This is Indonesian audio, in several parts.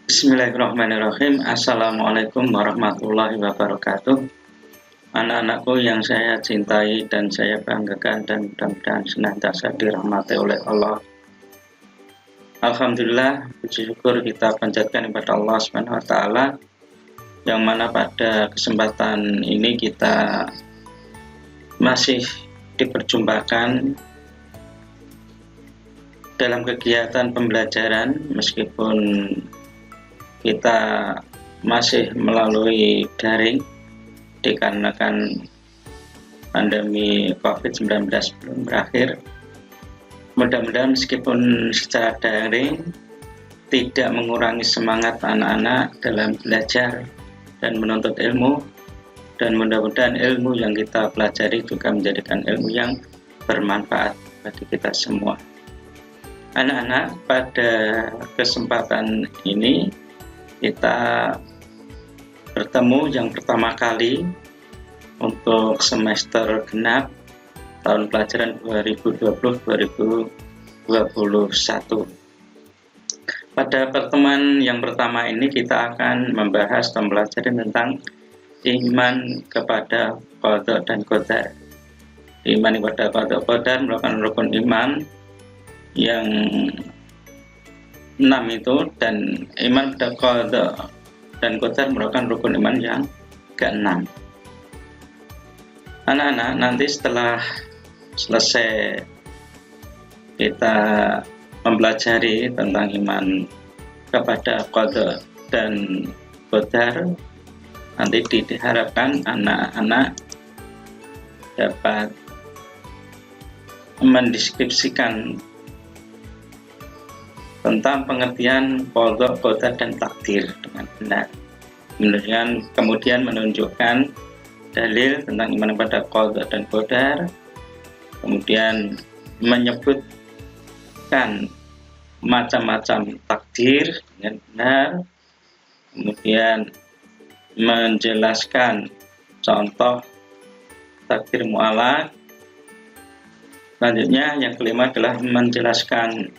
Bismillahirrahmanirrahim. Assalamualaikum warahmatullahi wabarakatuh. Anak-anakku yang saya cintai dan saya banggakan dan mudah-mudahan senantiasa dirahmati oleh Allah. Alhamdulillah, puji syukur kita panjatkan kepada Allah Subhanahu wa taala yang mana pada kesempatan ini kita masih diperjumpakan dalam kegiatan pembelajaran meskipun kita masih melalui daring dikarenakan pandemi COVID-19 belum berakhir. Mudah-mudahan meskipun secara daring tidak mengurangi semangat anak-anak dalam belajar dan menuntut ilmu, dan mudah-mudahan ilmu yang kita pelajari juga menjadikan ilmu yang bermanfaat bagi kita semua. Anak-anak, pada kesempatan ini kita bertemu yang pertama kali untuk semester genap tahun pelajaran 2020-2021. Pada pertemuan yang pertama ini kita akan membahas dan mempelajari tentang iman kepada qada dan qadar. Iman kepada qada qadar merupakan rukun iman yang 6 itu, dan iman pada qada dan qadar merupakan rukun iman yang ke-6. Anak-anak, nanti setelah selesai kita mempelajari tentang iman kepada qada dan qadar, nanti diharapkan anak-anak dapat mendeskripsikan tentang pengertian qada, qadar, dan takdir dengan benar. Kemudian menunjukkan dalil tentang iman kepada qada dan qadar, kemudian menyebutkan macam-macam takdir dengan benar, kemudian menjelaskan contoh takdir mu'allaq. Selanjutnya yang kelima adalah menjelaskan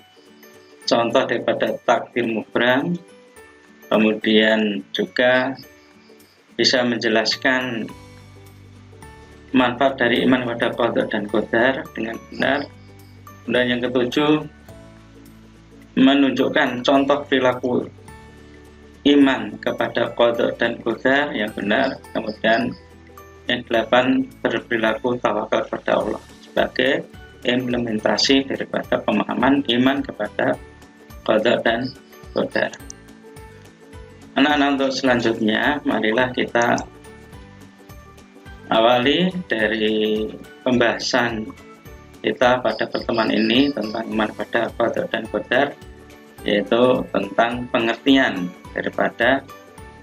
contoh daripada takdir mubram, kemudian juga bisa menjelaskan manfaat dari iman kepada qada dan qadar dengan benar. Dan yang ketujuh, menunjukkan contoh perilaku iman kepada qada dan qadar yang benar. Kemudian yang delapan, berperilaku tawakal kepada Allah sebagai implementasi daripada pemahaman iman kepada qada dan qadar. Anak-anak, untuk selanjutnya marilah kita awali dari pembahasan kita pada pertemuan ini tentang iman pada qada dan qadar, yaitu tentang pengertian daripada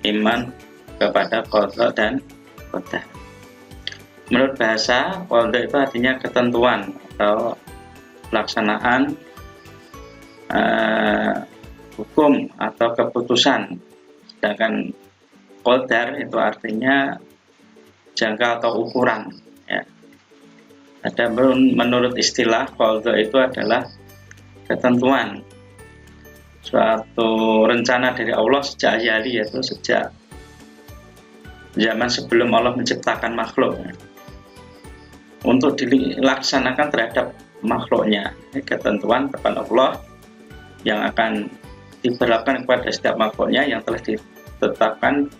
iman kepada qada dan qadar. Menurut bahasa, qada itu artinya ketentuan atau pelaksanaan hukum atau keputusan, sedangkan qadar itu artinya jangka atau ukuran, ya. Ada menurut istilah qada itu adalah ketentuan suatu rencana dari Allah sejak azali, yaitu sejak zaman sebelum Allah menciptakan makhluk, ya, untuk dilaksanakan terhadap makhluknya. Ketentuan kepada Allah yang akan diberlakukan kepada setiap makhluknya yang telah ditetapkan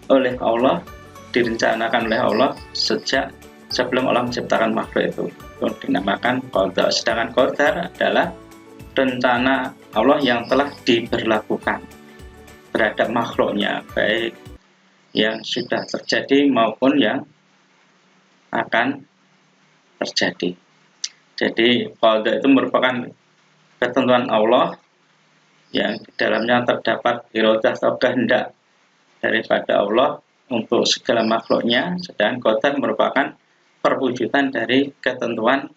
oleh Allah, direncanakan oleh Allah sejak sebelum Allah menciptakan makhluk itu dinamakan qada. Sedangkan qadar adalah rencana Allah yang telah diberlakukan terhadap makhluknya, baik yang sudah terjadi maupun yang akan terjadi. Jadi qada itu merupakan ketentuan Allah yang di dalamnya terdapat iradah atau kehendak daripada Allah untuk segala makhluknya, sedangkan qadar merupakan perwujudan dari ketentuan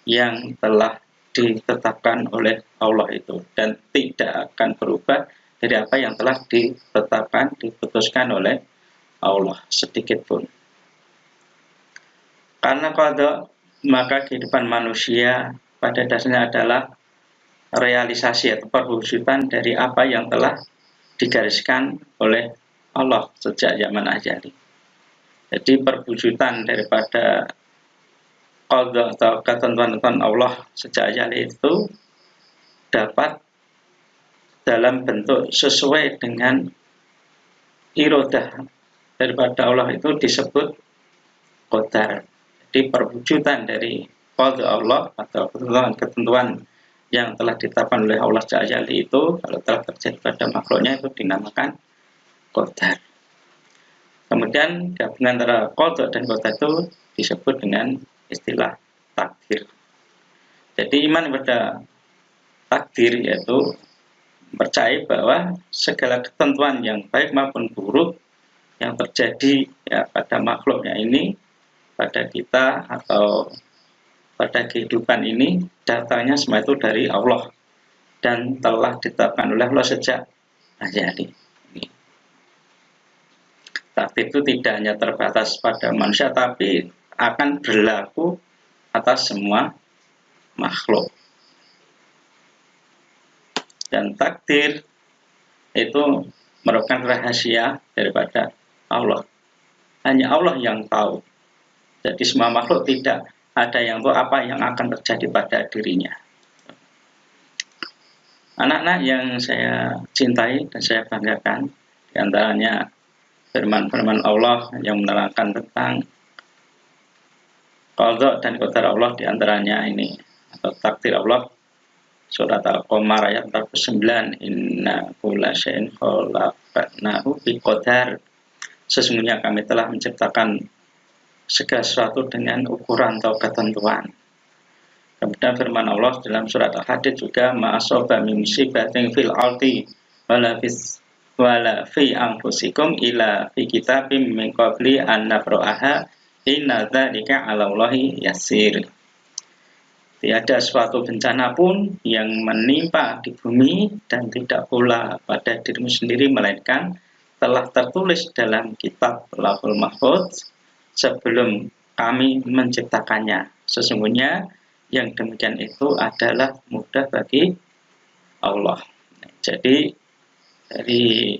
yang telah ditetapkan oleh Allah itu, dan tidak akan berubah dari apa yang telah ditetapkan, diputuskan oleh Allah sedikit pun. Karena qada, maka kehidupan manusia pada dasarnya adalah realisasi atau perwujudan dari apa yang telah digariskan oleh Allah sejak zaman azali. Jadi perwujudan daripada qadha atau ketentuan-ketentuan Allah sejak azali itu dapat dalam bentuk sesuai dengan iradah daripada Allah itu disebut qadar. Jadi perwujudan dari qadha Allah atau ketentuan-ketentuan yang telah ditetapkan oleh Allah sejak azali itu kalau telah terjadi pada makhluknya itu dinamakan qadar. Kemudian gabungan antara qadha dan qadar itu disebut dengan istilah takdir. Jadi iman pada takdir yaitu percaya bahwa segala ketentuan yang baik maupun buruk yang terjadi ya pada makhluknya ini, pada kita atau pada kehidupan ini, datangnya semua itu dari Allah dan telah ditetapkan oleh Allah sejak azali. Takdir itu tidak hanya terbatas pada manusia, tapi akan berlaku atas semua makhluk. Dan takdir itu merupakan rahasia daripada Allah. Hanya Allah yang tahu. Jadi semua makhluk tidak ada yang tahu apa yang akan terjadi pada dirinya. Anak-anak yang saya cintai dan saya banggakan, diantaranya firman-firman Allah yang menerangkan tentang qadha dan qadar Allah, diantaranya ini atau takdir Allah, surat Al-Qamar ayat 49, inna kulla syai'in khalaqnahu biqadar. Sesungguhnya kami telah menciptakan segala sesuatu dengan ukuran atau ketentuan. Kemudian firman Allah dalam surat Al-Hadid juga, ma'asoba min musibatin fil ardi wala fi anfusikum ila fi kitabim min qabli an nabra'aha inna dzalika 'alallahi yasir. Tiada suatu bencana pun yang menimpa di bumi dan tidak pula pada dirimu sendiri, melainkan telah tertulis dalam kitab Lauhul Mahfuz sebelum kami menciptakannya. Sesungguhnya yang demikian itu adalah mudah bagi Allah. Jadi dari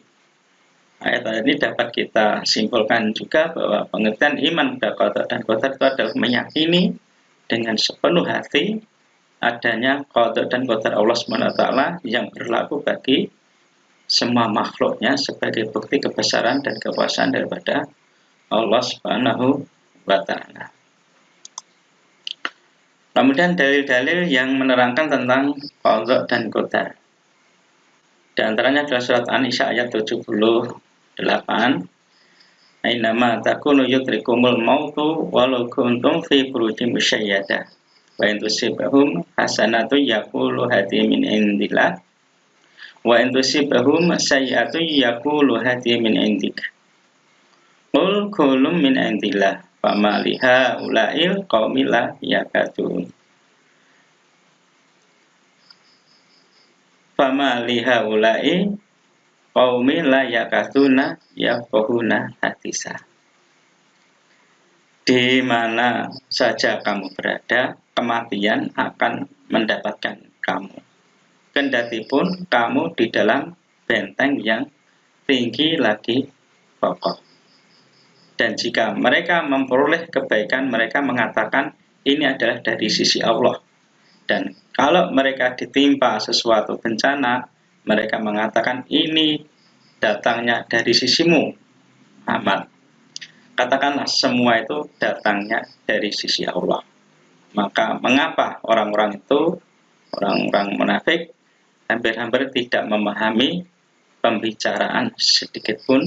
ayat-ayat ini dapat kita simpulkan juga bahwa pengertian iman pada qadar dan qadar itu adalah meyakini dengan sepenuh hati adanya qadar dan qadar Allah SWT yang berlaku bagi semua makhluknya sebagai bukti kebesaran dan kekuasaan daripada Allah Subhanahu wa Ta'ala. Kemudian dalil-dalil yang menerangkan tentang qadha dan qadar. Di antaranya adalah surat An-Nisa ayat 78. Ainama takunu yudrikumul mautu walau kuntum fi burujin musyayyadah wa in tusibahum hasanatu yaqulu hadhihi min indillah wa in tusibahum sayyi'atu yaqulu hadhihi min indik qul kullun min indillah fama liha ulail qaumil la yakatun fama liha ulai qaumil la yakatuna yafqahuna hadisa. Di mana saja kamu berada, kematian akan mendapatkan kamu. Kendati pun kamu di dalam benteng yang tinggi lagi kokoh. Dan jika mereka memperoleh kebaikan, mereka mengatakan ini adalah dari sisi Allah. Dan kalau mereka ditimpa sesuatu bencana, mereka mengatakan ini datangnya dari sisimu, Muhammad. Katakanlah semua itu datangnya dari sisi Allah. Maka mengapa orang-orang itu, orang-orang munafik, hampir-hampir tidak memahami pembicaraan sedikit pun?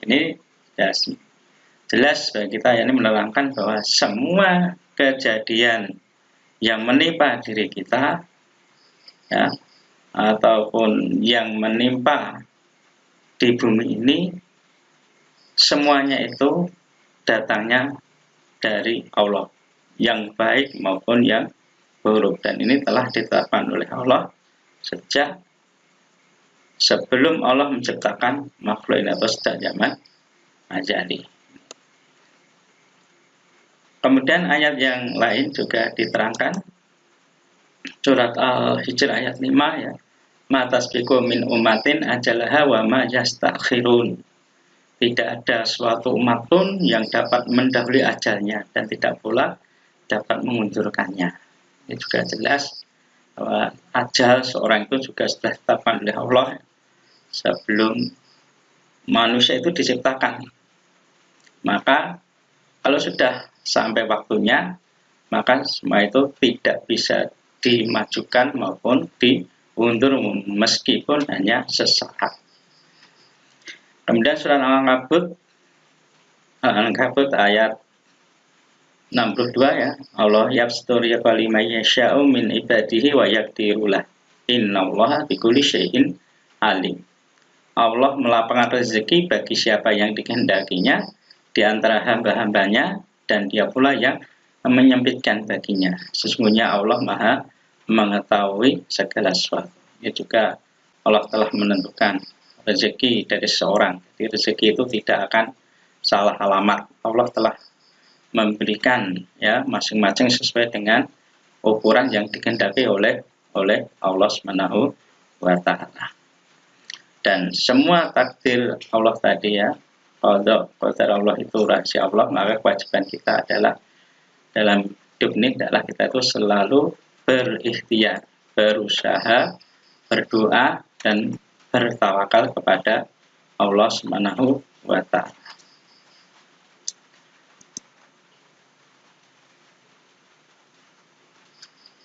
Ini jelas bagi kita, ini menerangkan bahwa semua kejadian yang menimpa diri kita, ya, ataupun yang menimpa di bumi ini, semuanya itu datangnya dari Allah, yang baik maupun yang buruk. Dan ini telah ditetapkan oleh Allah sejak sebelum Allah menciptakan makhluk ini atau sejak zaman azali. Kemudian ayat yang lain juga diterangkan Surat Al-Hijr ayat 5 ya. Ma tasbiqu min ummatin ajalaha wa ma yastakhirun. Tidak ada suatu umat pun yang dapat mendahului ajalnya dan tidak pula dapat mengundurkannya. Ini juga jelas bahwa ajal seorang itu juga sudah ditetapkan oleh Allah sebelum manusia itu diciptakan. Maka kalau sudah sampai waktunya, maka semua itu tidak bisa dimajukan maupun diundur meskipun hanya sesaat. Kemudian surat Al-Ankabut ayat 62 ya. Allah yabstur yaqali may yasha'u min ibadihi wa yaqdirulah. Innallaha bikulli syai'in alim. Allah melapangkan rezeki bagi siapa yang dikehendakinya di antara hamba-hambanya, dan dia pula yang menyempitkan baginya. Sesungguhnya Allah Maha mengetahui segala sesuatu. Ini juga Allah telah menentukan rezeki dari seseorang. Jadi rezeki itu tidak akan salah alamat. Allah telah memberikan ya masing-masing sesuai dengan ukuran yang dikehendaki oleh Allah Subhanahu wa taala. Dan semua takdir Allah tadi ya, qada qadar Allah itu rahasia Allah, maka kewajiban kita adalah dalam hidup ini adalah kita itu selalu berikhtiar, berusaha, berdoa dan bertawakal kepada Allah Subhanahu wa taala.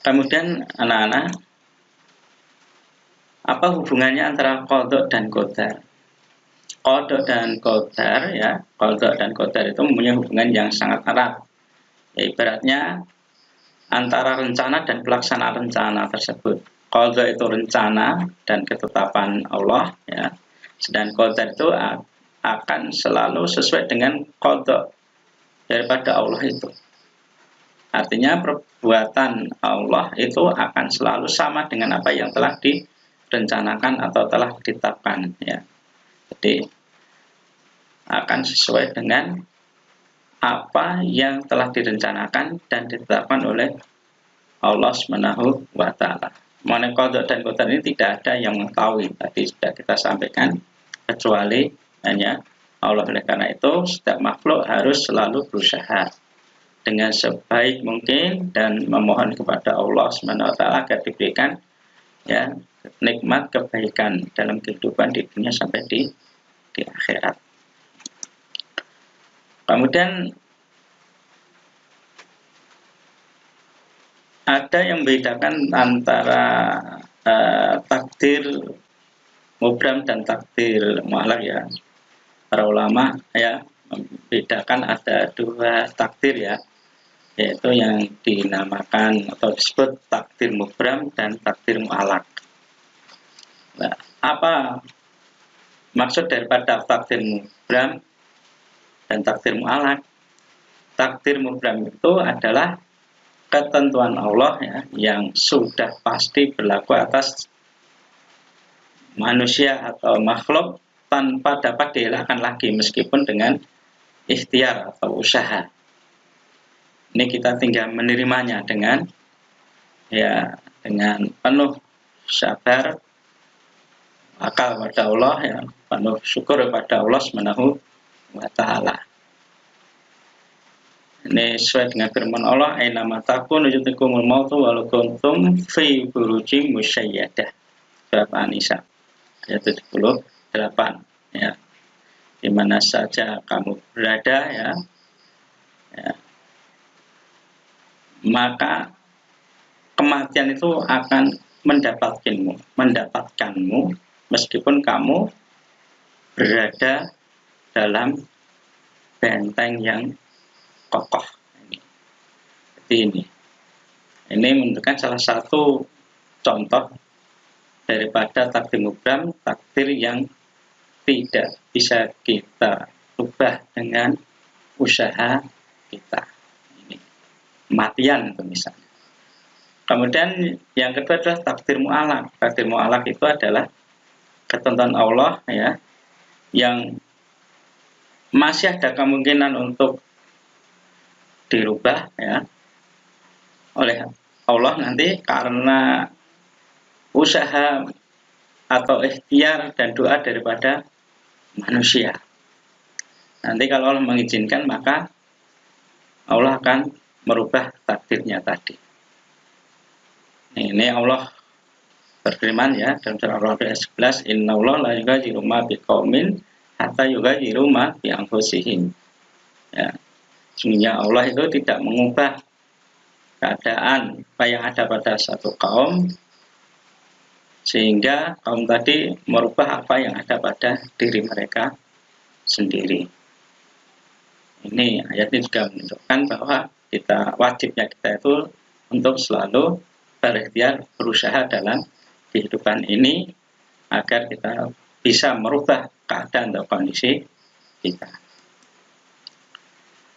Kemudian anak-anak, apa hubungannya antara qada dan qadar? Qada dan qadar ya, qada dan qadar itu mempunyai hubungan yang sangat erat. Ya, ibaratnya antara rencana dan pelaksanaan rencana tersebut. Qada itu rencana dan ketetapan Allah ya. Sedangkan qadar itu akan selalu sesuai dengan qada daripada Allah itu. Artinya perbuatan Allah itu akan selalu sama dengan apa yang telah direncanakan atau telah ditetapkan ya. Jadi akan sesuai dengan apa yang telah direncanakan dan ditetapkan oleh Allah Subhanahu wa taala. Mengenai qada dan qadar ini tidak ada yang mengetahui, tadi sudah kita sampaikan, kecuali hanya Allah. Oleh karena itu setiap makhluk harus selalu berusaha dengan sebaik mungkin dan memohon kepada Allah Subhanahu wa taala agar diberikan ya nikmat kebaikan dalam kehidupan di dunia sampai di akhirat. Kemudian ada yang membedakan antara takdir mubram dan takdir mu'allaq ya. Para ulama ya membedakan ada dua takdir ya, yaitu yang dinamakan atau disebut takdir mubram dan takdir mu'allaq. Nah, apa maksud daripada takdir mubram dan takdir mu'allaq? Takdir mubram itu adalah ketentuan Allah ya, yang sudah pasti berlaku atas manusia atau makhluk tanpa dapat dielakkan lagi meskipun dengan ikhtiar atau usaha. Ini kita tinggal menerimanya dengan penuh sabar, akal pada Allah ya, penuh syukur kepada Allah Subhanahu wa taala. Ini sesuai dengan firman Allah, aina matakun yutikumul mautu walau kuntum fi burujim musyayyadah. Surat An-Nisa ayat 78 ya. Di mana saja kamu berada ya, maka kematian itu akan mendapatkanmu meskipun kamu berada dalam benteng yang kokoh. Ini menunjukkan salah satu contoh daripada takdir mubram, takdir yang tidak bisa kita ubah dengan usaha kita. Ini kematian itu misalnya. Kemudian yang kedua adalah takdir mu'allaq. Takdir mu'allaq itu adalah ketentuan Allah ya, yang masih ada kemungkinan untuk dirubah ya oleh Allah nanti karena usaha atau ikhtiar dan doa daripada manusia. Nanti kalau Allah mengizinkan, maka Allah akan merubah takdirnya tadi. Ini Allah berfirman ya dalam surah Ar-Ra'd ayat 11, innallaha la yughayyiru ma biqaumin hatta yughayyiru ma bi anfusihim. Ya. Sesungguhnya Allah itu tidak mengubah keadaan apa yang ada pada satu kaum sehingga kaum tadi merubah apa yang ada pada diri mereka sendiri. Ini ayat ini juga menunjukkan bahwa wajibnya kita itu untuk selalu berikhtiar, berusaha dalam kehidupan ini agar kita bisa merubah keadaan atau kondisi kita.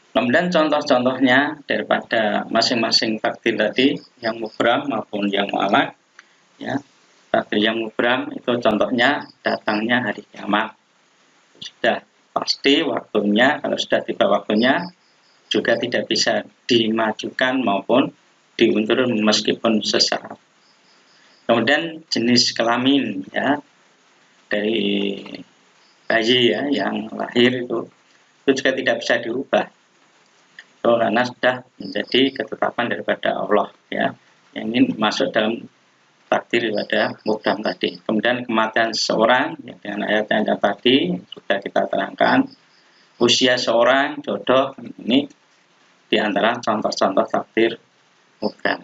Kemudian contoh-contohnya daripada masing-masing takdir tadi, yang mubram maupun yang mu'allaq, ya. Takdir yang mubram itu contohnya datangnya hari kiamat. Sudah pasti waktunya, kalau sudah tiba waktunya juga tidak bisa dimajukan maupun diundur meskipun sesaat. Kemudian jenis kelamin ya dari bayi ya yang lahir itu juga tidak bisa diubah. Karena sudah menjadi ketetapan daripada Allah ya, yang ini masuk dalam takdir daripada mubram tadi. Kemudian kematian seseorang ya, dengan ayat yang tadi sudah kita terangkan. Usia seorang jodoh, ini diantara contoh-contoh takdir mubram.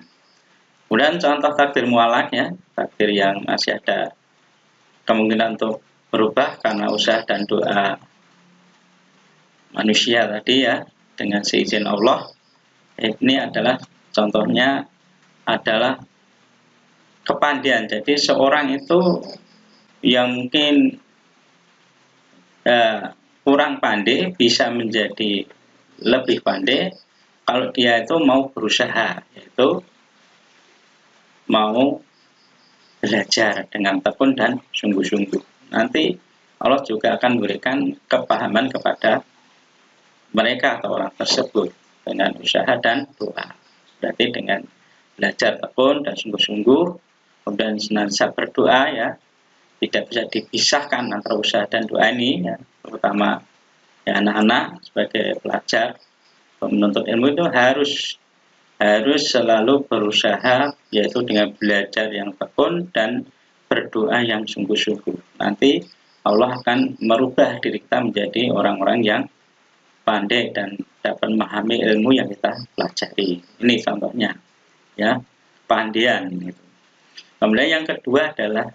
Kemudian contoh takdir mu'allaq ya, takdir yang masih ada kemungkinan untuk berubah karena usaha dan doa manusia tadi ya, dengan seizin Allah. Ini adalah contohnya adalah kepandaian. Jadi seorang itu yang mungkin kurang pandai bisa menjadi lebih pandai kalau dia itu mau berusaha, yaitu mau belajar dengan tekun dan sungguh-sungguh. Nanti Allah juga akan memberikan kepahaman kepada mereka atau orang tersebut dengan usaha dan doa. Berarti dengan belajar tekun dan sungguh-sungguh, kemudian senantiasa berdoa ya, tidak bisa dipisahkan antara usaha dan doa ini ya, terutama ya anak-anak sebagai pelajar menuntut ilmu itu harus selalu berusaha, yaitu dengan belajar yang tekun dan berdoa yang sungguh-sungguh. Nanti Allah akan merubah diri kita menjadi orang-orang yang pandai dan dapat memahami ilmu yang kita pelajari. Ini contohnya ya, pandaian gitu. Kemudian yang kedua adalah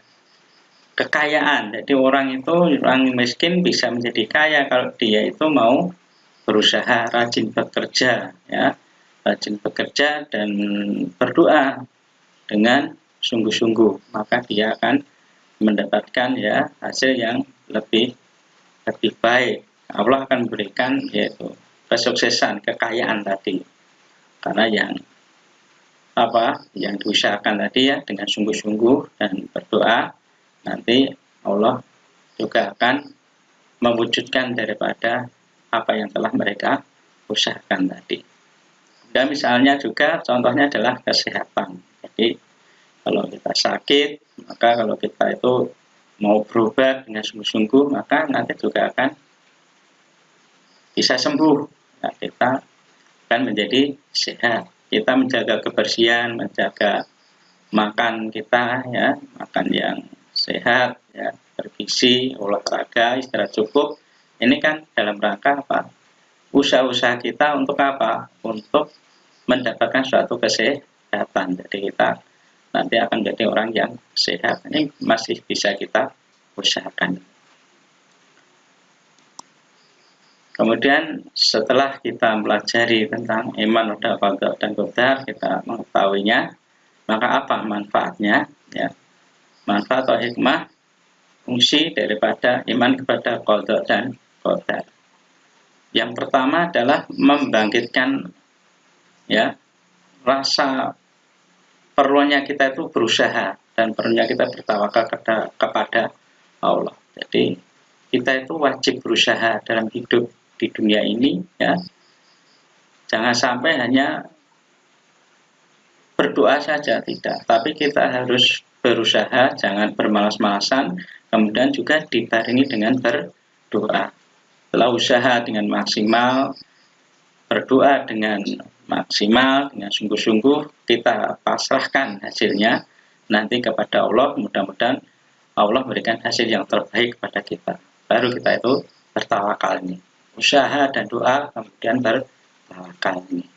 kekayaan. Jadi orang miskin bisa menjadi kaya kalau dia itu mau berusaha, rajin bekerja ya, rajin bekerja dan berdoa dengan sungguh-sungguh, maka dia akan mendapatkan ya hasil yang lebih baik. Allah akan memberikan yaitu kesuksesan, kekayaan tadi. Karena yang diusahakan tadi ya dengan sungguh-sungguh dan berdoa, nanti Allah juga akan mewujudkan daripada apa yang telah mereka usahakan tadi. Dan misalnya juga contohnya adalah kesehatan. Jadi kalau kita sakit, maka kalau kita itu mau berubah dengan sungguh-sungguh, maka nanti juga akan bisa sembuh. Nah, kita akan menjadi sehat. Kita menjaga kebersihan, menjaga makan kita ya, makan yang sehat ya, bergizi, olahraga, istirahat cukup. Ini kan dalam rangka apa? Usaha-usaha kita untuk apa? Untuk mendapatkan suatu kesehatan. Jadi kita nanti akan menjadi orang yang sehat. Ini masih bisa kita usahakan. Kemudian setelah kita mempelajari tentang iman, qada dan qadar, kita mengetahuinya, maka apa manfaatnya? Ya, manfaat atau hikmah fungsi daripada iman kepada qada dan qadar. Yang pertama adalah membangkitkan ya rasa perlunya kita itu berusaha dan perlunya kita bertawakal kepada Allah. Jadi kita itu wajib berusaha dalam hidup di dunia ini ya. Jangan sampai hanya berdoa saja tidak, tapi kita harus berusaha, jangan bermalas-malasan, kemudian juga dibarengi dengan berdoa. Setelah usaha dengan maksimal, berdoa dengan maksimal, dengan sungguh-sungguh, kita pasrahkan hasilnya nanti kepada Allah. Mudah-mudahan Allah memberikan hasil yang terbaik kepada kita. Baru kita itu bertawakal ini. Usaha dan doa, kemudian bertawakal ini.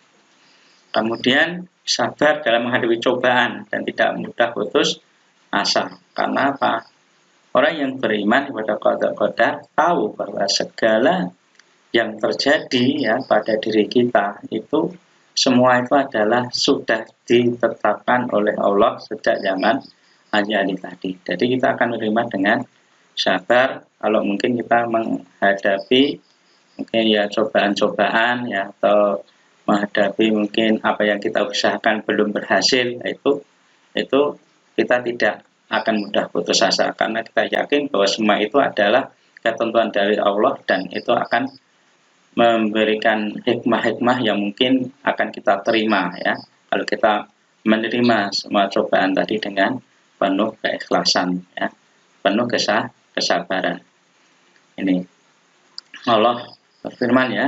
Kemudian sabar dalam menghadapi cobaan dan tidak mudah putus asa. Karena apa? Orang yang beriman kepada qada tahu bahwa segala yang terjadi ya pada diri kita itu semua itu adalah sudah ditetapkan oleh Allah sejak zaman ajali tadi. Jadi kita akan menerima dengan sabar kalau mungkin kita menghadapi mungkin ya cobaan-cobaan ya atau menghadapi mungkin apa yang kita usahakan belum berhasil, itu kita tidak akan mudah putus asa karena kita yakin bahwa semua itu adalah ketentuan dari Allah dan itu akan memberikan hikmah-hikmah yang mungkin akan kita terima ya kalau kita menerima semua cobaan tadi dengan penuh keikhlasan ya, penuh kesabaran. Ini Allah berfirman ya,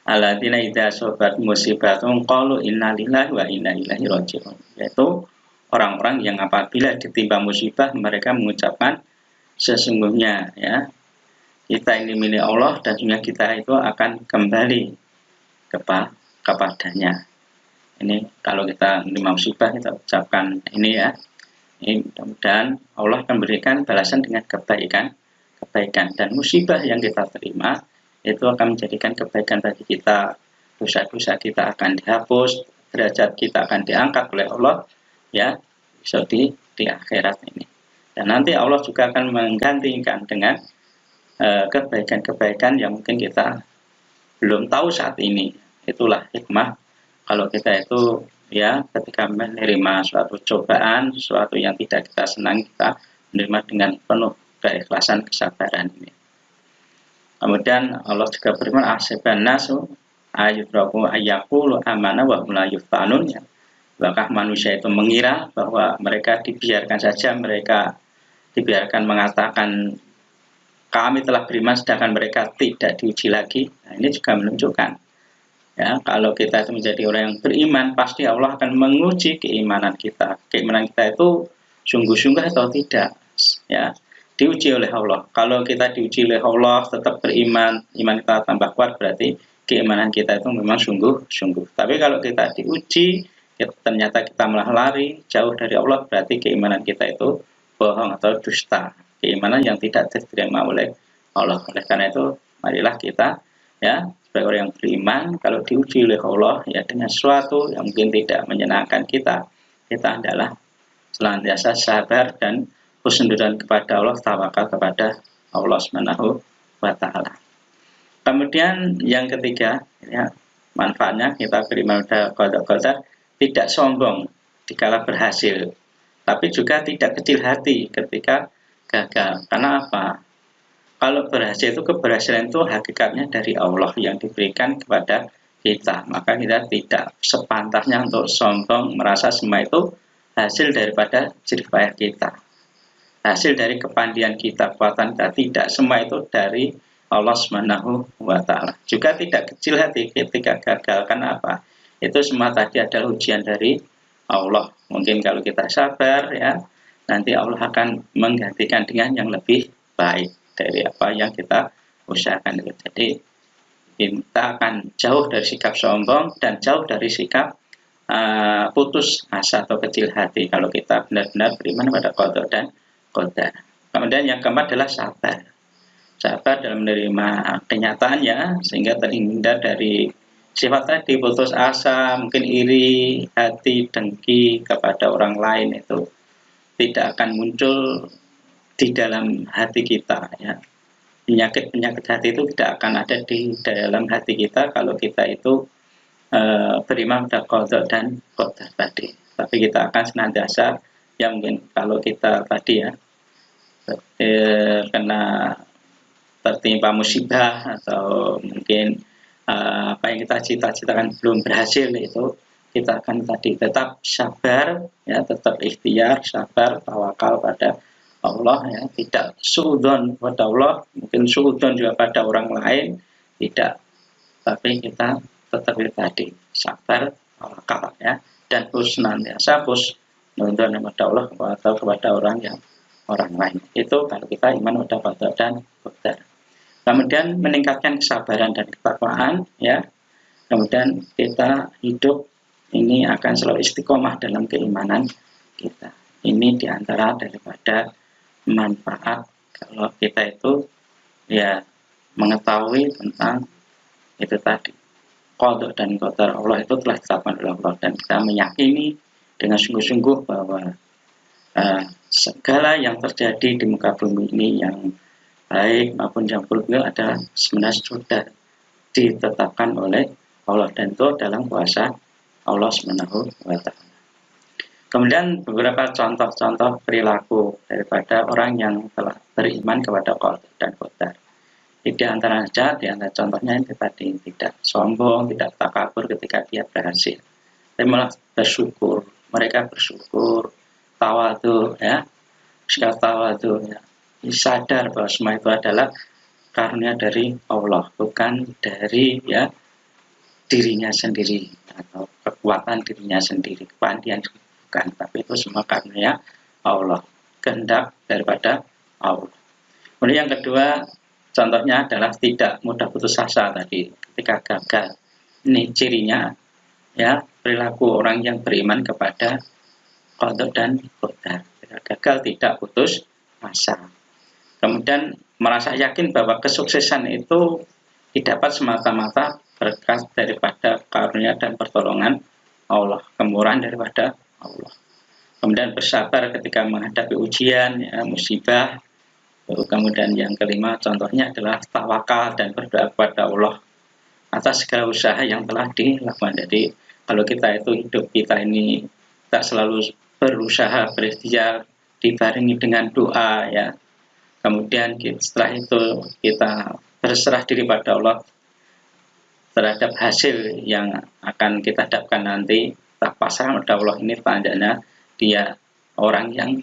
alladzina idza asobat musibatun qalu inna lillahi wa inna ilaihi raji'un, yaitu orang-orang yang apabila ditimpa musibah mereka mengucapkan sesungguhnya ya kita ini milik Allah dan juga kita itu akan kembali kepadanya. Ini kalau kita menerima musibah kita ucapkan ini ya. Ini mudah-mudahan Allah akan berikan balasan dengan kebaikan dan musibah yang kita terima itu akan menjadikan kebaikan bagi kita. Dosa-dosa kita akan dihapus, derajat kita akan diangkat oleh Allah ya, bisa di akhirat ini. Dan nanti Allah juga akan menggantikan dengan kebaikan-kebaikan yang mungkin kita belum tahu saat ini. Itulah hikmah kalau kita itu ya ketika menerima suatu cobaan, sesuatu yang tidak kita senangi, kita menerima dengan penuh keikhlasan, kesabaran ini. Kemudian Allah juga berfirman, ahsiban nasu ayyutraku ayyaqulu amana wa hum la yuftanun. Apakah manusia itu mengira bahwa mereka dibiarkan saja, mereka dibiarkan mengatakan kami telah beriman sedangkan mereka tidak diuji lagi. Nah, ini juga menunjukkan ya kalau kita itu menjadi orang yang beriman pasti Allah akan menguji keimanan kita. Keimanan kita itu sungguh-sungguh atau tidak ya, diuji oleh Allah. Kalau kita diuji oleh Allah tetap beriman, iman kita tambah kuat, berarti keimanan kita itu memang sungguh-sungguh. Tapi kalau kita diuji ternyata kita malah lari jauh dari Allah, berarti keimanan kita itu bohong atau dusta, keimanan yang tidak diterima oleh Allah. Oleh karena itu marilah kita ya sebagai orang yang beriman kalau diuji oleh Allah ya dengan sesuatu yang mungkin tidak menyenangkan kita adalah senantiasa sabar dan husnudzon kepada Allah, tawakal kepada Allah Subhanahu wa taala. Kemudian yang ketiga ya, manfaatnya kita beriman pada qada tidak sombong dikala berhasil, tapi juga tidak kecil hati ketika gagal. Karena apa? Kalau berhasil itu, keberhasilan itu hakikatnya dari Allah yang diberikan kepada kita. Maka kita tidak sepantasnya untuk sombong, merasa semua itu hasil daripada jerih payah kita, hasil dari kepandian kita, kekuatan kita. Tidak semua itu dari Allah Subhanahu wa taala. Juga tidak kecil hati ketika gagal. Karena apa? Itu semua tadi adalah ujian dari Allah. Mungkin kalau kita sabar ya, nanti Allah akan menggantikan dengan yang lebih baik dari apa yang kita usahakan itu. Jadi kita akan jauh dari sikap sombong dan jauh dari sikap putus asa atau kecil hati kalau kita benar-benar beriman pada qada dan qadar. Kemudian yang keempat adalah sabar. Sabar dalam menerima kenyataannya sehingga terhindar dari sifat tadi, putus asa, mungkin iri, hati, dengki kepada orang lain, itu tidak akan muncul di dalam hati kita ya. Penyakit hati itu tidak akan ada di dalam hati kita kalau kita itu beriman pada qada dan qadar tadi. Tapi kita akan senantiasa ya, mungkin kalau kita tadi ya kena tertimpa musibah atau mungkin apa yang kita cita-citakan belum berhasil, itu kita akan tadi tetap sabar, ya, tetap ikhtiar, sabar, tawakal pada Allah, ya, tidak suudzon pada Allah, mungkin suudzon juga pada orang lain, tidak, tapi kita tetap itu tadi sabar, tawakal, ya, dan senantiasa husnudzon kepada Allah atau kepada orang lain. Itu kalau kita iman pada qada dan qadar. Kemudian meningkatkan kesabaran dan ketakwaan, ya. Kemudian kita hidup ini akan selalu istiqomah dalam keimanan kita. Ini diantara daripada manfaat kalau kita itu, ya, mengetahui tentang itu tadi qada dan qadar Allah itu telah ditetapkan oleh Allah, dan kita meyakini dengan sungguh-sungguh bahwa segala yang terjadi di muka bumi ini, yang baik maupun yang buruk, adalah sebenarnya sudah ditetapkan oleh Allah, dan itu dalam kuasa Allah Subhanahu wa Ta'ala. Kemudian beberapa contoh-contoh perilaku daripada orang yang telah beriman kepada qada dan qadar. Di antara contohnya itu tadi, tidak sombong, tidak takabur ketika dia berhasil, tapi malah bersyukur. Mereka bersyukur, tawadhu, ya, sikap tawadhu, ya, sadar bahwa semua itu adalah karunia dari Allah, bukan dari, ya, dirinya sendiri atau kekuatan dirinya sendiri, kepandaian bukan, tapi itu semua karunia Allah, kehendak daripada Allah. Kemudian yang kedua, contohnya adalah tidak mudah putus asa tadi ketika gagal. Ini cirinya, ya, perilaku orang yang beriman kepada qada dan qadar. Gagal tidak putus asa. Kemudian merasa yakin bahwa kesuksesan itu didapat semata-mata berkat daripada karunia dan pertolongan Allah, kemurahan daripada Allah. Kemudian bersabar ketika menghadapi ujian, ya, musibah. Kemudian yang kelima contohnya adalah tawakal dan berdoa kepada Allah atas segala usaha yang telah dilakukan. Jadi kalau kita itu hidup kita ini tak selalu berusaha, berikhtiar, dibarengi dengan doa, ya. Kemudian setelah itu kita berserah diri pada Allah terhadap hasil yang akan kita dapatkan nanti, tak pasrah pada Allah, ini tandanya dia orang yang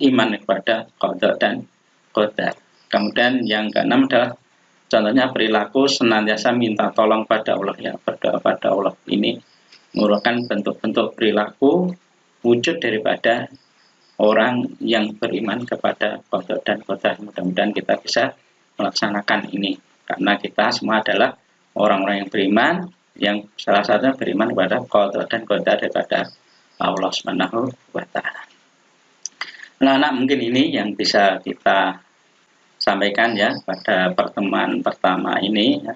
iman kepada qada dan qadar. Kemudian yang keenam adalah contohnya perilaku senantiasa minta tolong pada Allah, ya, berdoa pada Allah. Ini merupakan bentuk-bentuk perilaku wujud daripada orang yang beriman kepada qada dan qadar. Mudah-mudahan kita bisa melaksanakan ini, karena kita semua adalah orang-orang yang beriman, yang salah satunya beriman kepada qada dan qadar daripada Allah Subhanahu wa Ta'ala. Nah, mungkin ini yang bisa kita sampaikan, ya, pada pertemuan pertama ini, ya.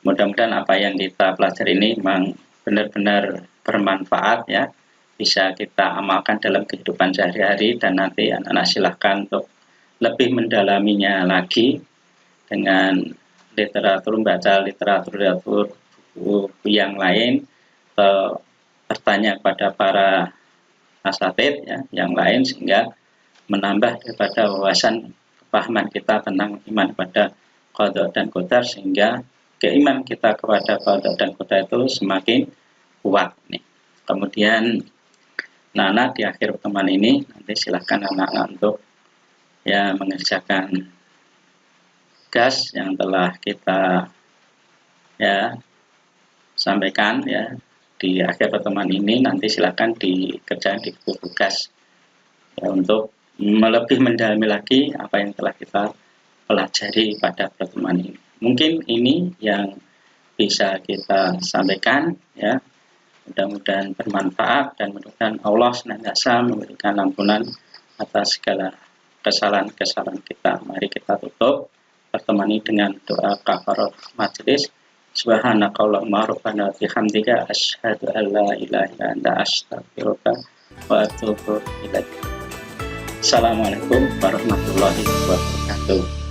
Mudah-mudahan apa yang kita pelajari ini memang benar-benar bermanfaat, ya, bisa kita amalkan dalam kehidupan sehari-hari, dan nanti anak-anak silahkan untuk lebih mendalaminya lagi dengan literatur, membaca literatur buku yang lain, atau bertanya kepada para asatidz, ya, yang lain, sehingga menambah daripada wawasan kepahaman kita tentang iman pada qada dan qadar, sehingga keimanan kita kepada qada dan qadar itu semakin kuat nih. Kemudian anak-anak di akhir pertemuan ini nanti silahkan anak-anak untuk, ya, mengerjakan tugas yang telah kita, ya, sampaikan, ya, di akhir pertemuan ini. Nanti silakan dikerjakan di buku tugas, ya, untuk lebih mendalami lagi apa yang telah kita pelajari pada pertemuan ini. Mungkin ini yang bisa kita sampaikan, ya. Mudah-mudahan bermanfaat, dan mudah-mudahan Allah senantiasa memberikan ampunan atas segala kesalahan-kesalahan kita. Mari kita tutup pertemuan ini dengan doa kafarat majelis. Subhanakallahumma rabbana wa bihamdika asyhadu an la ilaha illa anta astaghfiruka wa atubu ilaik. Assalamualaikum warahmatullahi wabarakatuh.